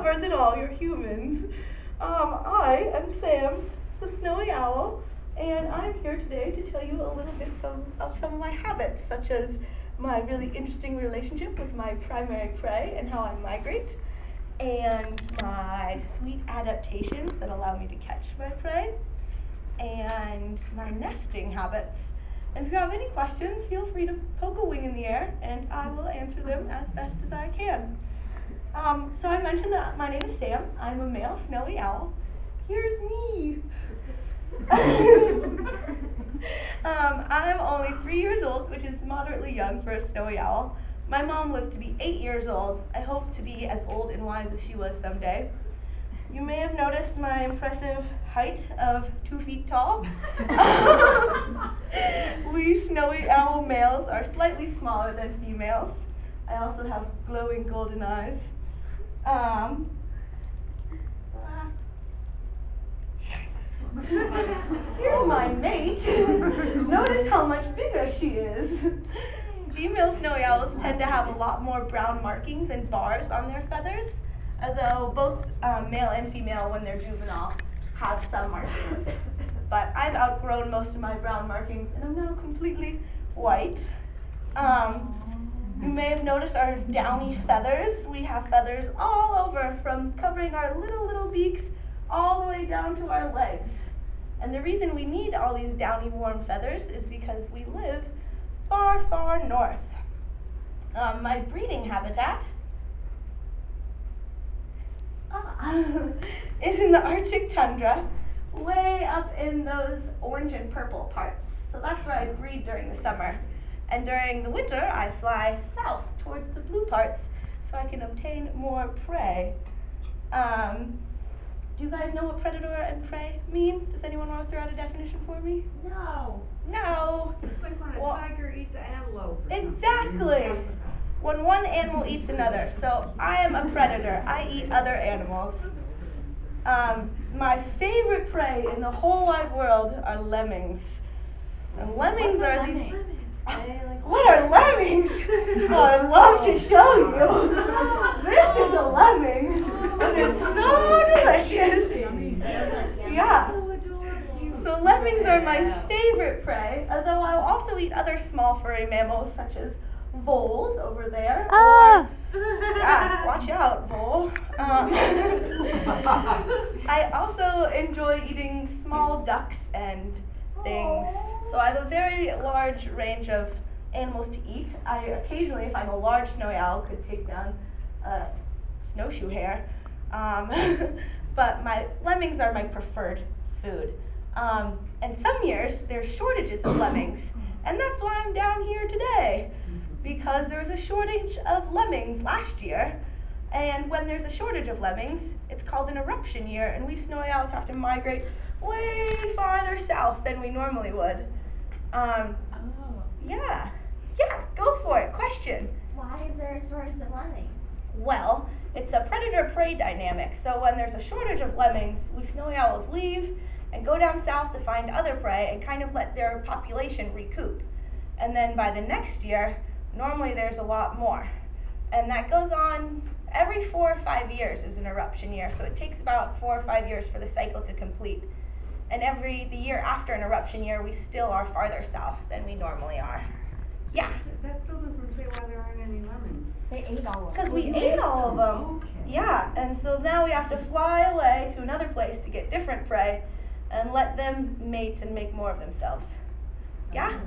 birds at all, you're humans. I am Sam, the snowy owl, and I'm here today to tell you a little bit of some of my habits, such as my really interesting relationship with my primary prey and how I migrate, and my sweet adaptations that allow me to catch my prey, and my nesting habits. And if you have any questions, feel free to poke a wing in the air and I will answer them as best as I can. So I mentioned that my name is Sam. I'm a male snowy owl. Here's me. I'm only 3 years old, which is moderately young for a snowy owl. My mom lived to be 8 years old. I hope to be as old and wise as she was someday. You may have noticed my impressive height of 2 feet tall. We snowy owl males are slightly smaller than females. I also have glowing golden eyes. Um, Here's my mate. Notice how much bigger she is. Female snowy owls tend to have a lot more brown markings and bars on their feathers, although both male and female, when they're juvenile, have some markings. But I've outgrown most of my brown markings and I'm now completely white. You may have noticed our downy feathers. We have feathers all over, from covering our little beaks all the way down to our legs. And the reason we need all these downy warm feathers is because we live far north. My breeding habitat is in the Arctic tundra, way up in those orange and purple parts. So that's where I breed during the summer. And during the winter, I fly south towards the blue parts so I can obtain more prey. Do you guys know what predator and prey mean? Does anyone want to throw out a definition for me? No. No. It's like when a tiger eats an antelope or something. Exactly. When one animal eats another. So I am a predator. I eat other animals. My favorite prey in the whole wide world are lemmings. And lemmings are these. What are lemmings? Oh, I'd love to show you. This is a lemming, and it's so delicious. Yeah. So lemmings are my favorite prey, although I'll also eat other small furry mammals such as voles over there. Or, yeah, watch out, vole. I also enjoy eating small ducks and things. So I have a very large range of animals to eat. I occasionally, if I'm a large snowy owl, could take down a snowshoe hare. But my lemmings are my preferred food. And some years there's shortages of lemmings, and that's why I'm down here today, because there was a shortage of lemmings last year. And when there's a shortage of lemmings, it's called an eruption year, and we snowy owls have to migrate way farther south than we normally would. Yeah, go for it. Question. Why is there a shortage of lemmings? Well, it's a predator-prey dynamic. So when there's a shortage of lemmings, we snowy owls leave and go down south to find other prey and kind of let their population recoup. And then by the next year, normally there's a lot more. And that goes on every 4 or 5 years is an eruption year. So it takes about 4 or 5 years for the cycle to complete. And the year after an eruption year, we still are farther south than we normally are. Yeah. That still doesn't say why there aren't any lemmings. They ate all of them. Because we ate all of them. Okay. Yeah, and so now we have to fly away to another place to get different prey and let them mate and make more of themselves. Yeah?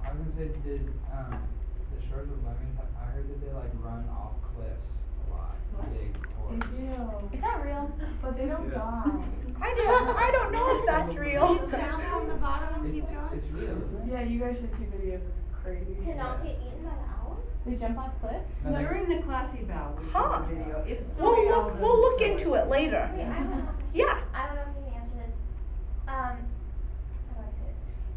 I was gonna say, did the shores of lemmings, I heard that they like run off cliffs a lot. Big hordes. Is that real? But they don't die. I don't know if that's real. Just bounce on the bottom and keep going? It's real, isn't it? Yeah, you guys should see videos. It's crazy. To not get eaten by the owls? They jump off cliffs? No, During the classy bow, we Huh. showed the video. If We'll look into it later. Wait, I have a question. Yeah. I don't know if you can answer this. How do I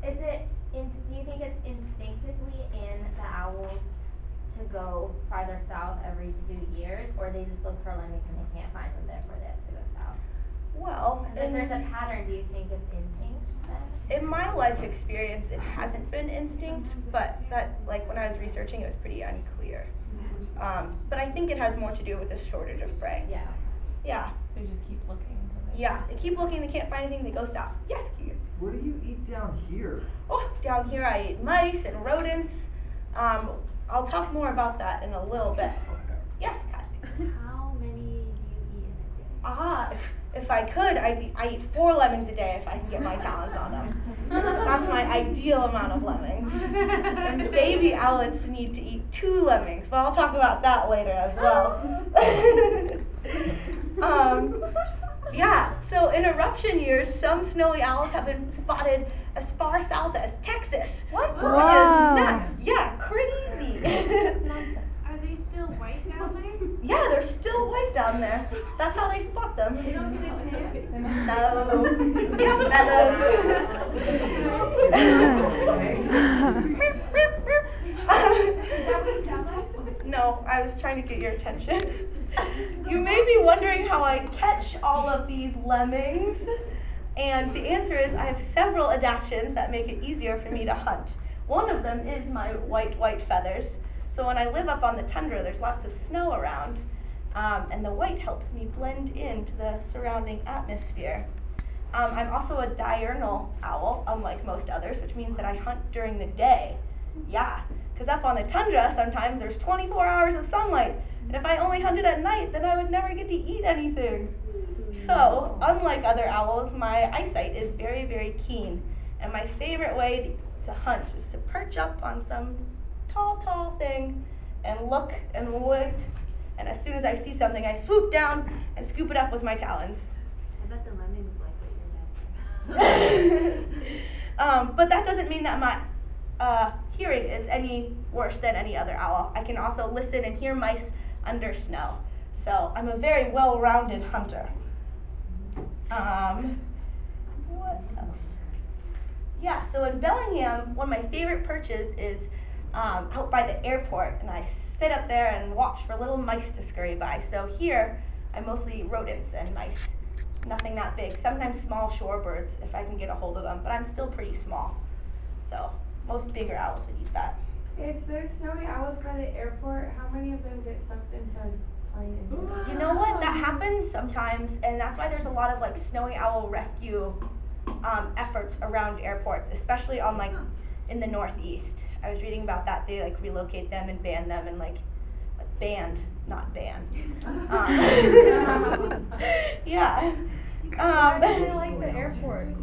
say this? Do you think it's instinctively in the owls to go farther south every few years, or they just look for lemmings and they can't find them, therefore they have to go south? Well, Because if there's a pattern, do you think it's instinct then? in my life experience, it hasn't been instinct, but that, like when I was researching, it was pretty unclear. But I think it has more to do with the shortage of prey. Yeah. Yeah. They just keep looking until they. Yeah, they keep looking, they can't find anything, they go south. Yes, Keegan? What do you eat down here? Oh, down here I eat mice and rodents. I'll talk more about that in a little bit. Yes, Kai? How many do you eat in a day? Ah, if I could, I eat 4 lemons a day if I can get my talons on them. That's my ideal amount of lemmings. And baby owlets need to eat 2 lemmings, but I'll talk about that later as well. Yeah, so in eruption years, some snowy owls have been spotted as far south as Texas. What? Which is nuts. Yeah, crazy. That's nonsense. Are they still white down there? Yeah, they're still white down there. That's how they spot them. They don't get hands? No. They have feathers. No, I was trying to get your attention. You may be wondering how I catch all of these lemmings. And the answer is I have several adaptations that make it easier for me to hunt. One of them is my white feathers. So when I live up on the tundra, there's lots of snow around. And the white helps me blend into the surrounding atmosphere. I'm also a diurnal owl, unlike most others, which means that I hunt during the day. Yeah, because up on the tundra, sometimes there's 24 hours of sunlight. And if I only hunted at night, then I would never get to eat anything. So, unlike other owls, my eyesight is very, very keen. And my favorite way to hunt is to perch up on some tall thing and look and wait. And as soon as I see something, I swoop down and scoop it up with my talons. I bet the lemmings like what you're doing. But that doesn't mean that my hearing is any worse than any other owl. I can also listen and hear mice under snow. So I'm a very well-rounded hunter. What else? Yeah, so in Bellingham, one of my favorite perches is out by the airport, and I sit up there and watch for little mice to scurry by. So here, I mostly eat rodents and mice. Nothing that big. Sometimes small shorebirds if I can get a hold of them, but I'm still pretty small. So most bigger owls would eat that. If there's snowy owls by the airport, how many of them get sucked into a plane? You know what? That happens sometimes, and that's why there's a lot of like snowy owl rescue efforts around airports, especially on like in the Northeast. I was reading about that. They like relocate them and ban them and like banned, not ban. Yeah. Why do they like the airports?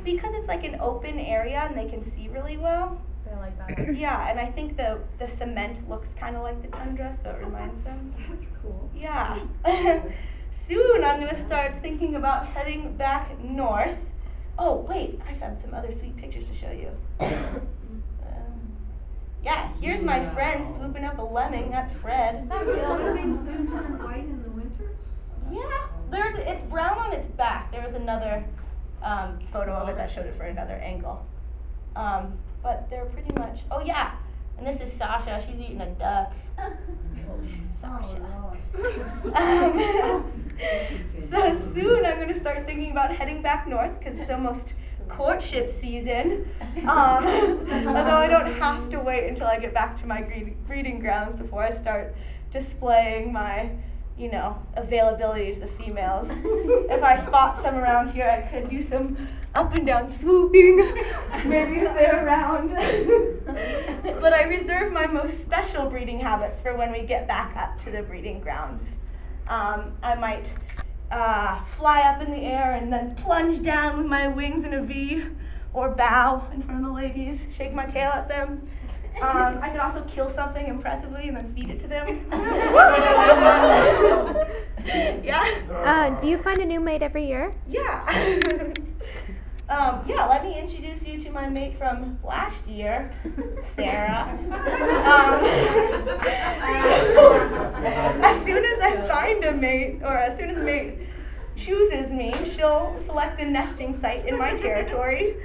Because it's like an open area and they can see really well. They like that. Yeah, and I think the cement looks kind of like the tundra, so it reminds them. That's cool. Yeah. Soon I'm going to start thinking about heading back north. Oh, wait, I have some other sweet pictures to show you. Yeah, here's my friend swooping up a lemming. That's Fred. Lemmings do turn white in the winter? Yeah, it's brown on its back. There was another photo of it that showed it for another angle. But they're pretty much, oh yeah, and this is Sasha. She's eating a duck. Sasha. So soon I'm going to start thinking about heading back north because it's almost courtship season. Although I don't have to wait until I get back to my breeding grounds before I start displaying my, availability to the females. If I spot some around here, I could do some up and down swooping, maybe if they're around. But I reserve my most special breeding habits for when we get back up to the breeding grounds. I might fly up in the air and then plunge down with my wings in a V, or bow in front of the ladies, shake my tail at them. I could also kill something impressively and then feed it to them. Yeah? Do you find a new mate every year? Yeah. Yeah, let me introduce you to my mate from last year, Sarah. As soon as I find a mate, or as soon as a mate chooses me, she'll select a nesting site in my territory,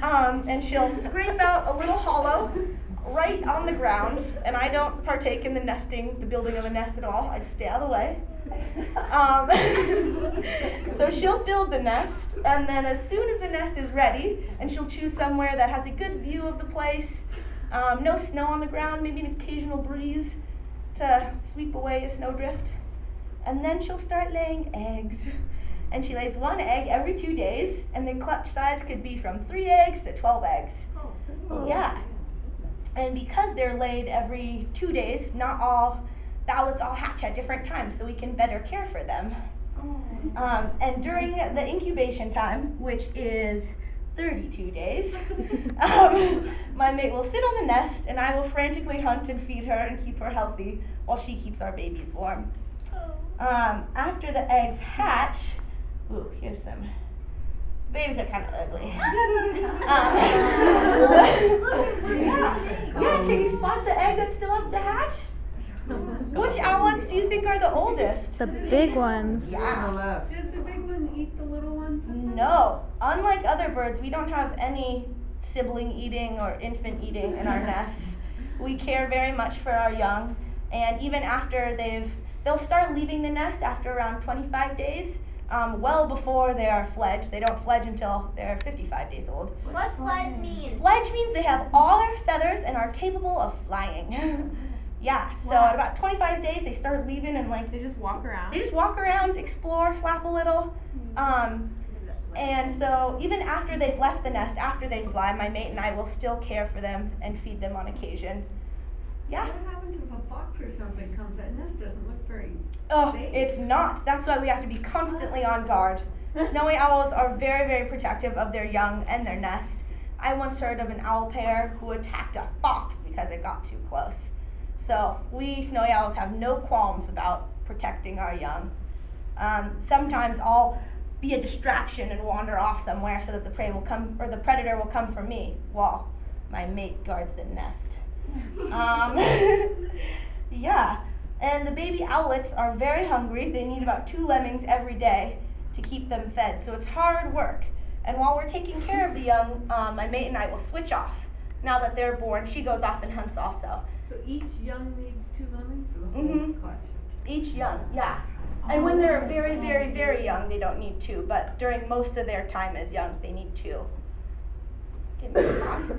and she'll scrape out a little hollow right on the ground, and I don't partake in the building of a nest at all. I just stay out of the way. So she'll build the nest, and then as soon as the nest is ready, and she'll choose somewhere that has a good view of the place, no snow on the ground, maybe an occasional breeze to sweep away a snowdrift. and then she'll start laying eggs. And she lays one egg every 2 days, and the clutch size could be from 3 eggs to 12 eggs. Yeah. And because they're laid every 2 days, not all the owlets all hatch at different times, so we can better care for them. And during the incubation time, which is 32 days, my mate will sit on the nest, and I will frantically hunt and feed her and keep her healthy while she keeps our babies warm. After the eggs hatch, ooh, here's some. Babies are kind of ugly. Yeah, can you spot the egg that still has to hatch? Which owlets do you think are the oldest? The big ones. Yeah. On the left. Does the big one eat the little ones? No. Unlike other birds, we don't have any sibling eating or infant eating in our nests. We care very much for our young, and even after they'll start leaving the nest after around 25 days, well before they are fledged. They don't fledge until they're 55 days old. What's fledge mean? Fledge means they have all their feathers and are capable of flying. Yeah, so at about 25 days they start leaving and They just walk around? they just walk around, explore, flap a little. And so even after they've left the nest, after they fly, my mate and I will still care for them and feed them on occasion. Yeah. What happens if a fox or something comes? That nest doesn't look very Oh, safe. it's not. That's why we have to be constantly on guard. Snowy owls are very, very protective of their young and their nest. I once heard of an owl pair who attacked a fox because it got too close. So we snowy owls have no qualms about protecting our young. Sometimes I'll be a distraction and wander off somewhere so that the prey will come, or the predator will come for me while my mate guards the nest. Yeah, and the baby owlets are very hungry. They need about 2 lemmings every day to keep them fed, so it's hard work. And while we're taking care of the young, my mate and I will switch off. Now that they're born, she goes off and hunts also. So each young needs 2 lemmings or the whole Mhm. clutch? Each young, yeah. And when they're very, very, very young, they don't need 2, but during most of their time as young, they need 2. Give me a spot. So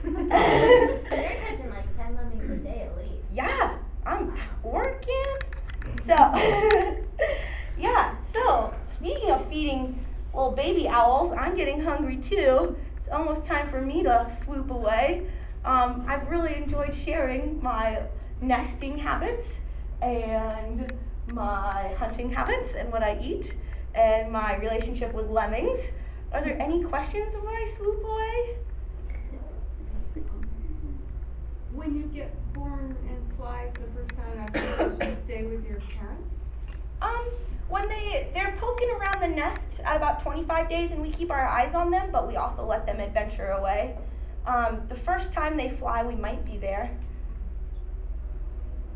you're catching like 10 lemmings a day at least. Yeah, I'm working. So, yeah, so speaking of feeding little baby owls, I'm getting hungry too. It's almost time for me to swoop away. I've really enjoyed sharing my nesting habits and my hunting habits and what I eat and my relationship with lemmings. Are there any questions before I swoop away? When you get born and fly the first time after you stay with your parents? When they're poking around the nest at about 25 days, and we keep our eyes on them, but we also let them adventure away. The first time they fly, we might be there.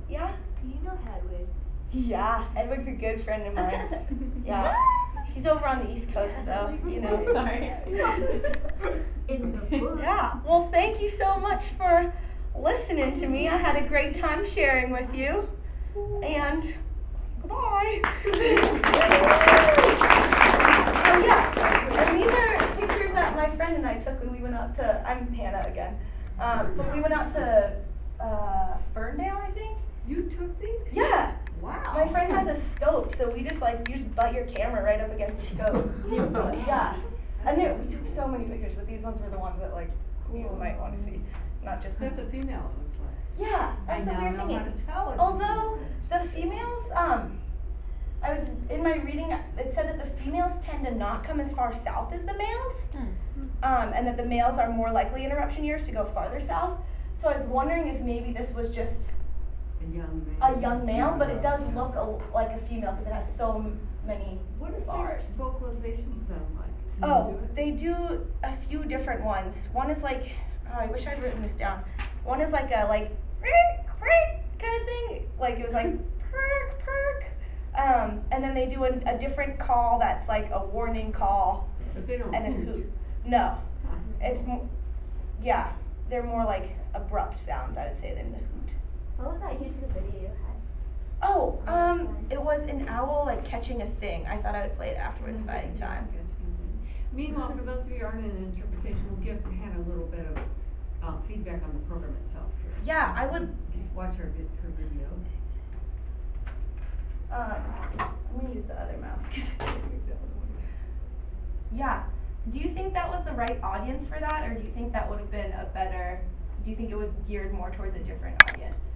Yeah? Do you know Hedwig? Yeah, Edward's a good friend of mine. Yeah. He's over on the East Coast though, you know. Sorry. In the book. Yeah. Well, thank you so much for listening to me. I had a great time sharing with you. And goodbye. Oh yeah. And these are pictures that my friend and I took when we went out to, I'm Hannah again. When we went out to Ferndale, I think. You took these? Yeah. Wow. My friend has a scope, so you just butt your camera right up against the scope. Yeah. And we took so many pictures, but these ones were the ones that you might want to see, not just. That's a female, it looks like. Yeah, that's what we were I now know how thinking. to tell it's a Although female. the females, I was in my reading. It said that the females tend to not come as far south as the males, and that the males are more likely in eruption years to go farther south. So I was wondering if maybe this was just a young male, but it does look like a female because it has so many What does bars. their vocalization sound like? Can you Oh, do it? they do a few different ones. One is like, oh, I wish I'd written this down. One is like a kind of thing. Like it was like perk perk. And then they do a different call that's like a warning call But they don't and a hoot. hoot. No, Huh. it's yeah, they're more like abrupt sounds, I would say, than the hoot. What was that YouTube video you had? Oh, it was an owl like catching a thing. I thought I would play it afterwards if I had time. Meanwhile, for those of you who aren't in interpretation, we'll give Hannah a little bit of feedback on the program itself here. Yeah, I would. Just watch her video. I'm gonna use the other mouse because I can't read the other one. Yeah. Do you think that was the right audience for that, or do you think that would have been do you think it was geared more towards a different audience?